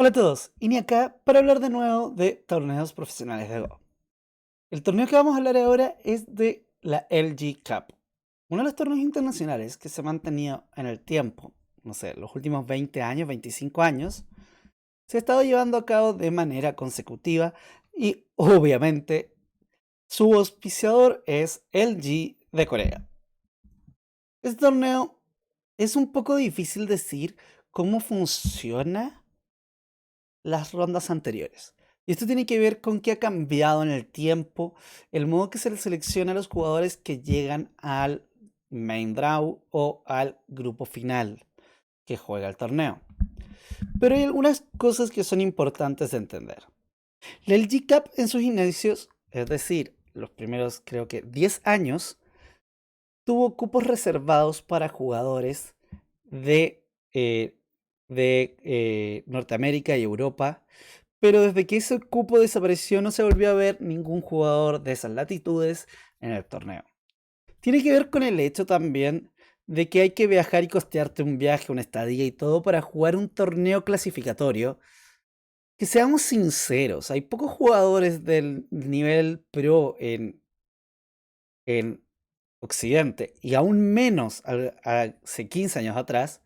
Hola a todos, Ini acá para hablar de nuevo de torneos profesionales de Go. El torneo que vamos a hablar ahora es de la LG Cup, uno de los torneos internacionales que se ha mantenido en el tiempo, no sé, los últimos 20 años, 25 años, se ha estado llevando a cabo de manera consecutiva y obviamente su auspiciador es LG de Corea. Este torneo es un poco difícil decir cómo funciona las rondas anteriores. Y esto tiene que ver con que ha cambiado en el tiempo el modo que se les selecciona a los jugadores que llegan al main draw o al grupo final que juega el torneo. Pero hay algunas cosas que son importantes de entender. La LG Cup en sus inicios, es decir, los primeros creo que 10 años, tuvo cupos reservados para jugadores de, eh, de Norteamérica y Europa. Pero desde que ese cupo desapareció no se volvió a ver ningún jugador de esas latitudes en el torneo. Tiene que ver con el hecho también de que hay que viajar y costearte un viaje, una estadía y todo para jugar un torneo clasificatorio. Que seamos sinceros, hay pocos jugadores del nivel pro en Occidente y aún menos hace 15 años atrás,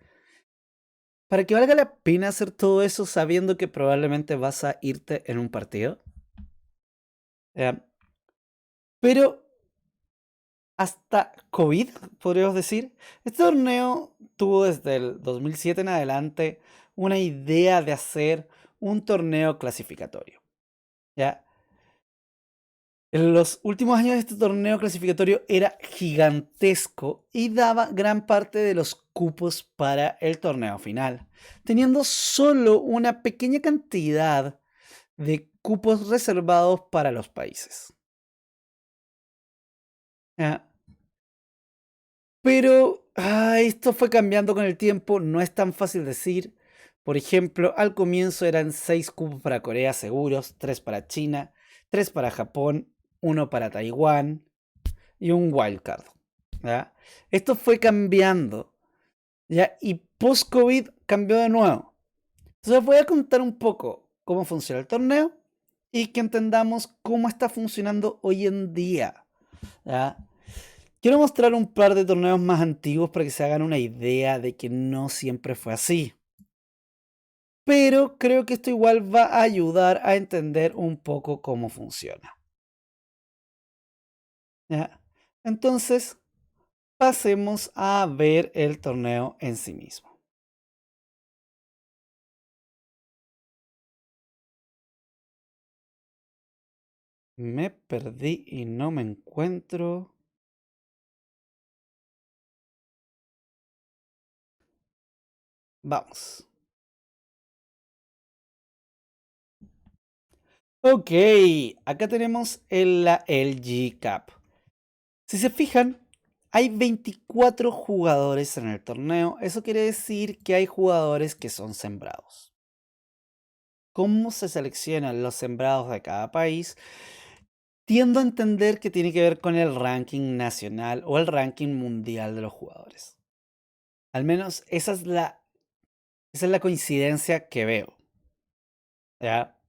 para que valga la pena hacer todo eso sabiendo que probablemente vas a irte en un partido. Eh, pero hasta COVID, podríamos decir, este torneo tuvo desde el 2007 en adelante una idea de hacer un torneo clasificatorio. ¿Ya? En los últimos años este torneo clasificatorio era gigantesco y daba gran parte de los cupos para el torneo final, teniendo solo una pequeña cantidad de cupos reservados para los países. ¿Ya? Pero esto fue cambiando con el tiempo, no es tan fácil decir. Por ejemplo, al comienzo eran 6 cupos para Corea seguros, 3 para China, 3 para Japón, 1 para Taiwán y un wildcard. ¿Ya? Esto fue cambiando, ¿ya? Y post-COVID cambió de nuevo. Entonces voy a contar un poco cómo funciona el torneo y que entendamos cómo está funcionando hoy en día. ¿Ya? Quiero mostrar un par de torneos más antiguos para que se hagan una idea de que no siempre fue así. Pero creo que esto igual va a ayudar a entender un poco cómo funciona. ¿Ya? Entonces, pasemos a ver el torneo en sí mismo. Me perdí y no me encuentro. Vamos. Ok, acá tenemos la LG Cup. Si se fijan, hay 24 jugadores en el torneo. Eso quiere decir que hay jugadores que son sembrados. ¿Cómo se seleccionan los sembrados de cada país? Tiendo a entender que tiene que ver con el ranking nacional o el ranking mundial de los jugadores. Al menos esa es la coincidencia que veo. ¿Ya?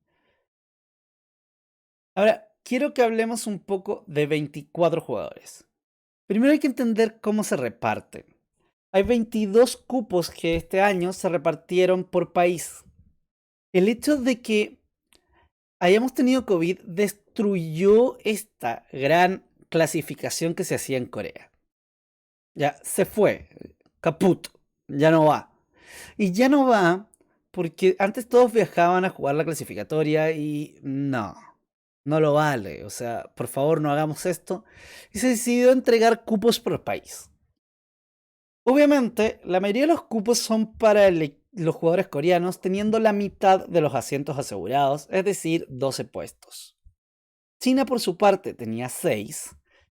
Ahora, quiero que hablemos un poco de 24 jugadores. Primero hay que entender cómo se reparten. Hay 22 cupos que este año se repartieron por país. El hecho de que hayamos tenido COVID destruyó esta gran clasificación que se hacía en Corea. Ya se fue, caput, ya no va. Y ya no va porque antes todos viajaban a jugar la clasificatoria y no, no lo vale. O sea, por favor no hagamos esto. Y se decidió entregar cupos por país. Obviamente, la mayoría de los cupos son para los jugadores coreanos, teniendo la mitad de los asientos asegurados, es decir, 12 puestos. China, por su parte, tenía 6,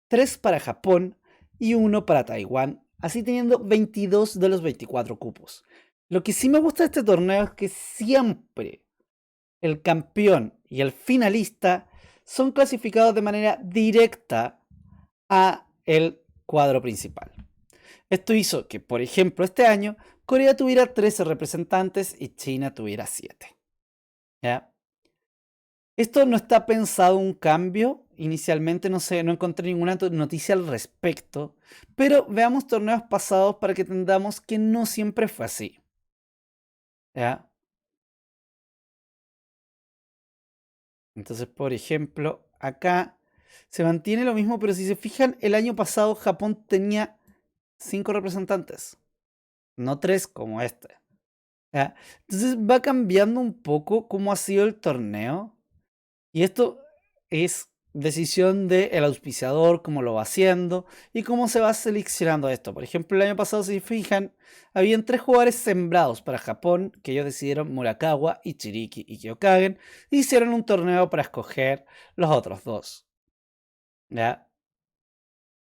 3 para Japón y 1 para Taiwán, así teniendo 22 de los 24 cupos. Lo que sí me gusta de este torneo es que siempre el campeón y el finalista son clasificados de manera directa a el cuadro principal. Esto hizo que, por ejemplo, este año Corea tuviera 13 representantes y China tuviera 7. ¿ya? Esto no está pensado un cambio. Inicialmente no sé, no encontré ninguna noticia al respecto, pero veamos torneos pasados para que entendamos que no siempre fue así. ¿Ya? Entonces, por ejemplo, acá se mantiene lo mismo, pero si se fijan, el año pasado Japón tenía 5 representantes, no 3 como este. ¿Ya? Entonces va cambiando un poco cómo ha sido el torneo. Y esto es decisión del auspiciador, cómo lo va haciendo y cómo se va seleccionando esto. Por ejemplo, el año pasado, si se fijan, habían 3 jugadores sembrados para Japón, que ellos decidieron Murakawa, Ichiriki y Kyokagen, y hicieron un torneo para escoger los otros dos. ¿Ya?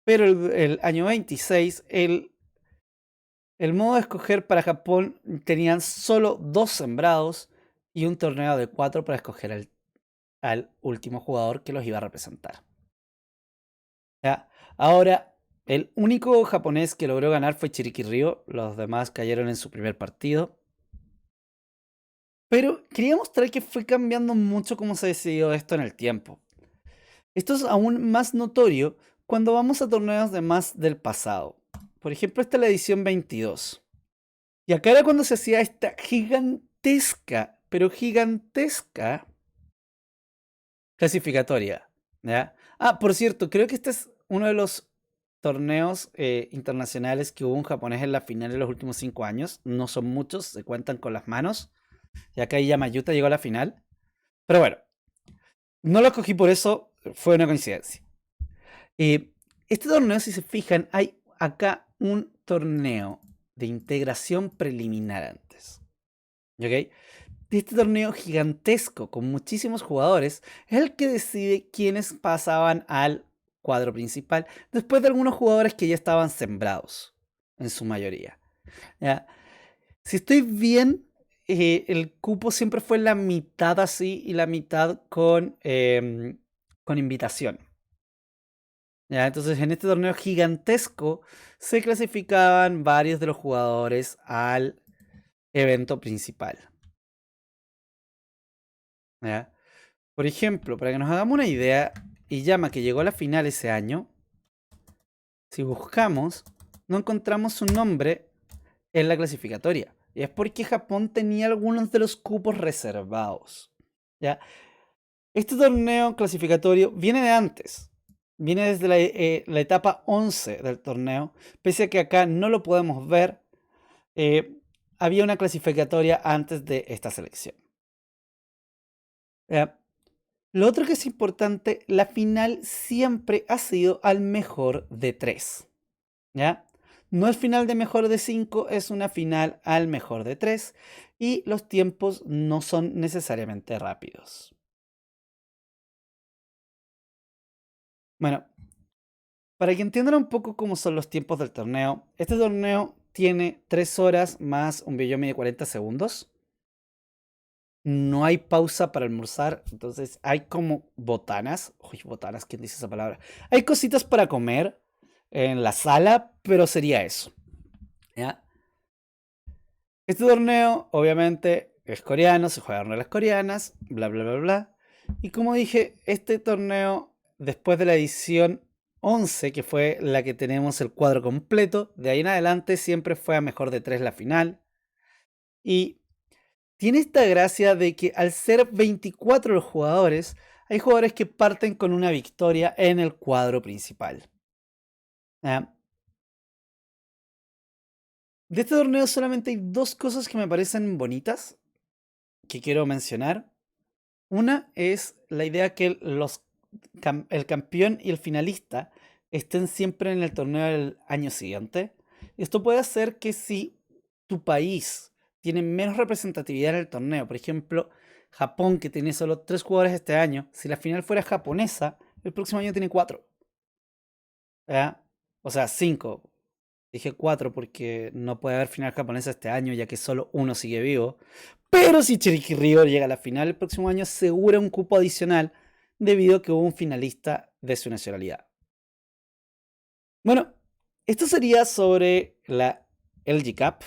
Pero el año 26, el modo de escoger para Japón tenían solo 2 sembrados y un torneo de 4 para escoger al último jugador que los iba a representar. ¿Ya? Ahora, el único japonés que logró ganar fue Chiriki Ryo, los demás cayeron en su primer partido. Pero quería mostrar que fue cambiando mucho cómo se decidió esto en el tiempo. Esto es aún más notorio cuando vamos a torneos de más del pasado. Por ejemplo, esta es la edición 22. Y acá era cuando se hacía esta gigantesca, pero gigantesca clasificatoria. ¿Ya? Ah, por cierto, creo que este es uno de los torneos internacionales que hubo un japonés en la final en los últimos 5 años. No son muchos, se cuentan con las manos. Y acá Yamayuta llegó a la final. Pero bueno, no lo escogí por eso, fue una coincidencia. Este torneo, si se fijan, hay acá un torneo de integración preliminar antes. ¿Ok? Este torneo gigantesco con muchísimos jugadores es el que decide quiénes pasaban al cuadro principal después de algunos jugadores que ya estaban sembrados en su mayoría. ¿Ya? Si estoy bien, el cupo siempre fue la mitad así y la mitad con invitación. ¿Ya? Entonces en este torneo gigantesco se clasificaban varios de los jugadores al evento principal. ¿Ya? Por ejemplo, para que nos hagamos una idea, Iyama, que llegó a la final ese año, si buscamos, no encontramos su nombre en la clasificatoria. Y es porque Japón tenía algunos de los cupos reservados. ¿Ya? Este torneo clasificatorio viene de antes. Viene desde la etapa 11 del torneo. Pese a que acá no lo podemos ver, había una clasificatoria antes de esta selección. ¿Ya? Lo otro que es importante, la final siempre ha sido al mejor de 3. ¿Ya? No es final de mejor de 5, es una final al mejor de 3 y los tiempos no son necesariamente rápidos. Bueno, para que entiendan un poco cómo son los tiempos del torneo, este torneo tiene 3 horas más un Bellamy de 40 segundos. No hay pausa para almorzar, entonces hay como botanas. Uy, botanas, ¿quién dice esa palabra? Hay cositas para comer en la sala, pero sería eso. ¿Ya? Este torneo, obviamente, es coreano, se juega en reglas coreanas, bla, bla, bla, bla. Y como dije, este torneo, después de la edición 11, que fue la que tenemos el cuadro completo, de ahí en adelante siempre fue a mejor de 3 la final. Y tiene esta gracia de que al ser 24 los jugadores, hay jugadores que parten con una victoria en el cuadro principal. ¿Ya? De este torneo solamente hay 2 cosas que me parecen bonitas que quiero mencionar. Una es la idea que el campeón y el finalista estén siempre en el torneo del año siguiente. Esto puede hacer que si tu país tiene menos representatividad en el torneo, por ejemplo, Japón, que tiene solo 3 jugadores este año, si la final fuera japonesa, el próximo año tiene 4. ¿Ya? O sea, 5. Dije 4 porque no puede haber final japonesa este año, ya que solo uno sigue vivo. Pero si Cheriki Ryo llega a la final el próximo año, asegura un cupo adicional debido a que hubo un finalista de su nacionalidad. Bueno, esto sería sobre la LG Cup.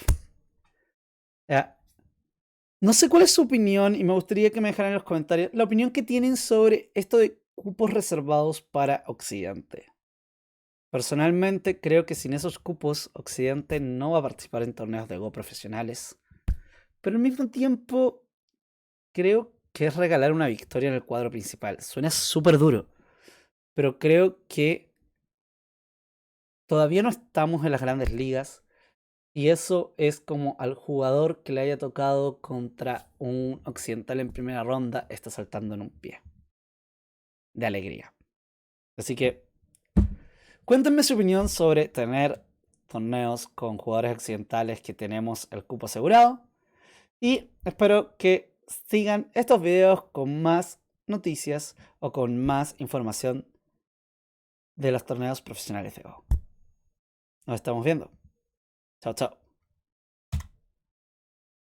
No sé cuál es su opinión y me gustaría que me dejaran en los comentarios la opinión que tienen sobre esto de cupos reservados para Occidente. Personalmente creo que sin esos cupos Occidente no va a participar en torneos de Go profesionales, pero al mismo tiempo creo que es regalar una victoria en el cuadro principal. Suena súper duro, pero creo que todavía no estamos en las grandes ligas. Y eso es como al jugador que le haya tocado contra un occidental en primera ronda está saltando en un pie. De alegría. Así que cuéntenme su opinión sobre tener torneos con jugadores occidentales que tenemos el cupo asegurado. Y espero que sigan estos videos con más noticias o con más información de los torneos profesionales de Go. Nos estamos viendo. Chao, chao.